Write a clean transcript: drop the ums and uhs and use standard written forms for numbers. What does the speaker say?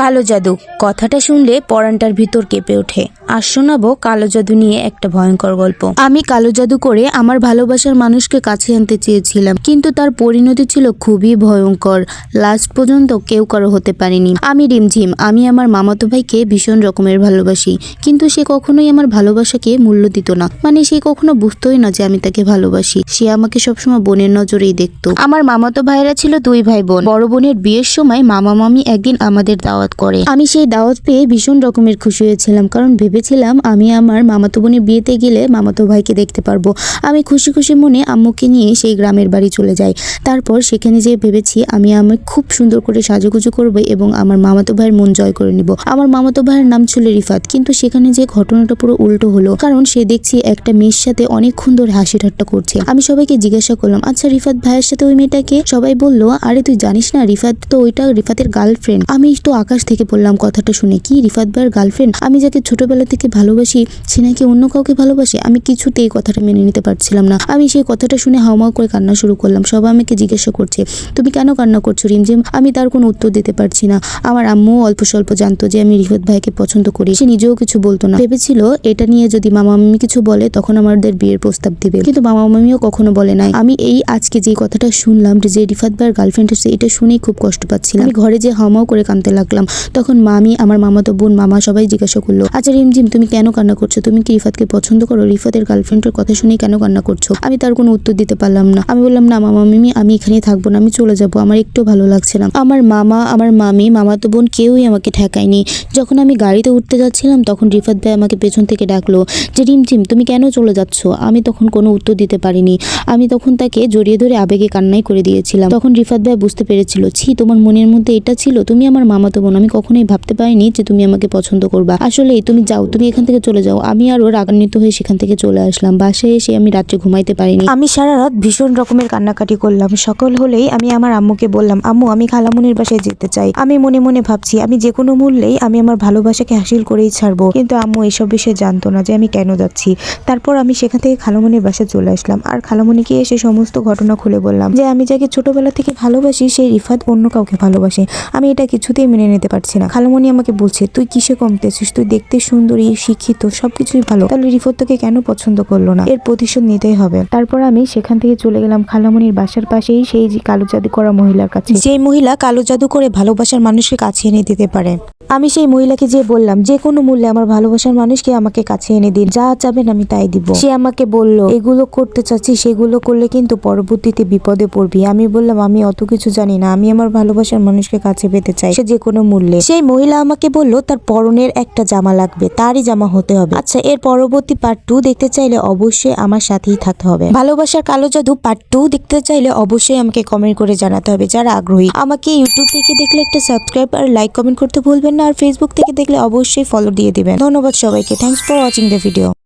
কালো জাদু কথাটা শুনলে পরানটার ভিতর কেঁপে ওঠে। আর শোনাবো কালো জাদু নিয়ে একটা ভয়ঙ্কর গল্প। আমি কালো জাদু করে আমার ভালোবাসার মানুষকে কাছে আনতে চেয়েছিলাম, কিন্তু তার পরিণতি ছিল খুবই ভয়ঙ্কর। লাস্ট পর্যন্ত কেউ কারো হতে পারেনি। আমি রিমঝিম, আমি আমার মামাতো ভাইকে ভীষণ রকমের ভালোবাসি, কিন্তু সে কখনোই আমার ভালোবাসাকে মূল্য দিত না। মানে সে কখনো বুঝতোই না যে আমি তাকে ভালোবাসি। সে আমাকে সবসময় বোনের নজরেই দেখতো। আমার মামাতো ভাইরা ছিল দুই ভাই বোন। বড় বোনের বিয়ের সময় মামা মামি একদিন আমাদের দাওয়াত করে। আমি সেই দাওয়াত পেয়ে ভীষণ রকমের খুশি হয়েছিলাম, কারণ ভেবেছিলাম আমি আমার মামাতো বোনের বিয়েতে গেলে মামাতো ভাইকে দেখতে পারবো। আমি খুশি খুশি মনে আম্মুকে নিয়ে সেই গ্রামের বাড়ি চলে যাই। তারপর সেখানে যেয়ে ভেবেছি আমি খুব সুন্দর করে সাজুগুজু করবো এবং আমার মামাতো ভাইয়ের মন জয় করে নিব। আমার মামাতো ভাইয়ের নাম ছিল রিফাত, কিন্তু সেখানে যে ঘটনাটা পুরো উল্টো হলো, কারণ সে দেখছি একটা মেয়ের সাথে অনেকক্ষণ ধরে হাসি ঠাট্টা করছে। আমি সবাইকে জিজ্ঞাসা করলাম, আচ্ছা রিফাত ভাইয়ের সাথে ওই মেয়েটাকে? সবাই বললো, আরে তুই জানিস না, রিফাত তো ওইটা রিফাতের গার্লফ্রেন্ড। আমি তো আকাশ থেকে বললাম কথাটা শুনে, কি রিফাত ভাইয়ের গার্লফ্রেন্ড? আমি যাকে ছোটবেলা থেকে ভালোবাসি সে নাকি অন্য কাউকে ভালোবাসে? আমি কিছুতেই কথাটা মেনে নিতে পারছিলাম না। আমি সেই কথাটা শুনে হাউমাউ করে কান্না শুরু করলাম। সবাই আমাকে জিজ্ঞাসা করছে, তুমি কেন কান্না করছো রিমঝিম? আমি তার কোনো উত্তর দিতে পারছি না। আমার আম্মু অল্প স্বল্প জানতো যে আমি রিফাত ভাইকে পছন্দ করি, সে নিজেও কিছু বলতো না। ভেবেছিল এটা নিয়ে যদি মামা মামি কিছু বলে তখন আমাদের বিয়ের প্রস্তাব দিবে, কিন্তু মামা মামিও কখনো বলে নাই। আমি এই আজকে যে কথাটা শুনলাম যে রিফাত ভাইয়ের গার্লফ্রেন্ড হচ্ছে, এটা শুনেই খুব কষ্ট পাচ্ছিলাম। আমি ঘরে যে হাউমাউ করে কাঁদতে লাগলাম। তখন মামি, আমার মামাতো বোন, মামা সবাই জিজ্ঞাসা করলো, আচ্ছা রিমঝিম তুমি কেন কান্না করছো? তুমি কি রিফাতকে পছন্দ করো? রিফাতের গার্লফ্রেন্ডের কথা শুনেই কেন কান্না করছো? আমি তার কোনো উত্তর দিতে পারলাম না। আমি বললাম, না মামা মামি, আমি এখানে থাকবো না, আমি চলে যাবো, আমার একটু ভালো লাগছে না। আমার মামা, আমার মামি, মামাতো বোন কেউই আমাকে ঠেকায়নি। যখন আমি গাড়িতে উঠতে যাচ্ছিলাম তখন রিফাত ভাই আমাকে পেছন থেকে ডাকলো যে রিমঝিম তুমি কেন চলে যাচ্ছ? আমি তখন কোনো উত্তর দিতে পারিনি। আমি তখন তাকে জড়িয়ে ধরে আবেগে কান্নাই করে দিয়েছিলাম। তখন রিফাত ভাই বুঝতে পেরেছিল, ছি তোমার মনের মধ্যে এটা ছিল, তুমি আমার মামাতো বোন, আমি কখনোই ভাবতে পারিনি যে তুমি আমাকে পছন্দ করবা। আসলেই তুমি যাও, তুমি এখান থেকে চলে যাও। আমি আরো রাগান্বিত হয়ে সেখান থেকে চলে আসলাম। বাসায় এসে আমি রাত্রে ঘুমাইতে পারিনি। আমি সারা রাত ভীষণ রকমের কান্নাকাটি করলাম। সকাল হলেই আমি আমার আম্মুকে বললাম, আম্মু আমি খালামুনির বাসায় যেতে চাই। আমি মনে মনে ভাবছি আমি যে কোনো মূল্যেই আমি আমার ভালোবাসাকে হাসিল করেই ছাড়বো, কিন্তু আম্মু এসব বিষয়ে জানতো না যে আমি কেন যাচ্ছি। তারপর আমি সেখান থেকে খালামুনির বাসায় চলে আসলাম আর খালামুনিকে এসে সমস্ত ঘটনা খুলে বললাম যে আমি যাকে ছোটবেলা থেকে ভালোবাসি সেই রিফাত অন্য কাউকে ভালোবাসে। আমি এটা কিছুতেই মেনে নিতে পারছি না। খালামুনি আমাকে বলছে, তুই কিসে কমতেছিস? তুই দেখতে সুন্দরী, শিক্ষিত, সবকিছুই ভালো, তাহলে রিফাত তোকে কেন পছন্দ করলো না? এর প্রতিশোধ নিতেই হবে। তারপর আমি সেখান থেকে চলে গেলাম খালামুনির বাসার পাশেই সেই কালো জাদু করা মহিলার কাছে, যে মহিলা কালো জাদু করে ভালোবাসার মানুষকে কাছে এনে দিতে পারে। আমি সেই মহিলাকে যে বললাম, যে কোনো মূল্যে আমার ভালোবাসার মানুষকে আমাকে কাছে এনে দিন, যা চাবেন আমি তাই দিব। সে আমাকে বলল, এগুলো করতে চাচ্ছি, সেগুলো করলে কিন্তু পরবর্তীতে বিপদে পড়বি। আমি বললাম, আমি অত কিছু জানি না, আমি আমার ভালোবাসার মানুষকে কাছে পেতে চাই, সে যে কোনো মূল্যে। সেই মহিলা আমাকে বলল তার পরনের একটা জামা লাগবে, তারই জামা হতে হবে। আচ্ছা, এর পরবর্তী পার্ট 2 দেখতে চাইলে অবশ্যই আমার সাথেই থাকতে হবে। ভালোবাসার কালো জাদু পার্ট 2 দেখতে চাইলে অবশ্যই আমাকে কমেন্ট করে জানাতে হবে যারা আগ্রহী। আমাকে ইউটিউব থেকে দেখলে একটা সাবস্ক্রাইব আর লাইক কমেন্ট করতে ভুলবেন না, আর ফেসবুক থেকে দেখলে অবশ্যই ফলো দিয়ে দিবেন। ধন্যবাদ সবাইকে। Thanks for watching the video.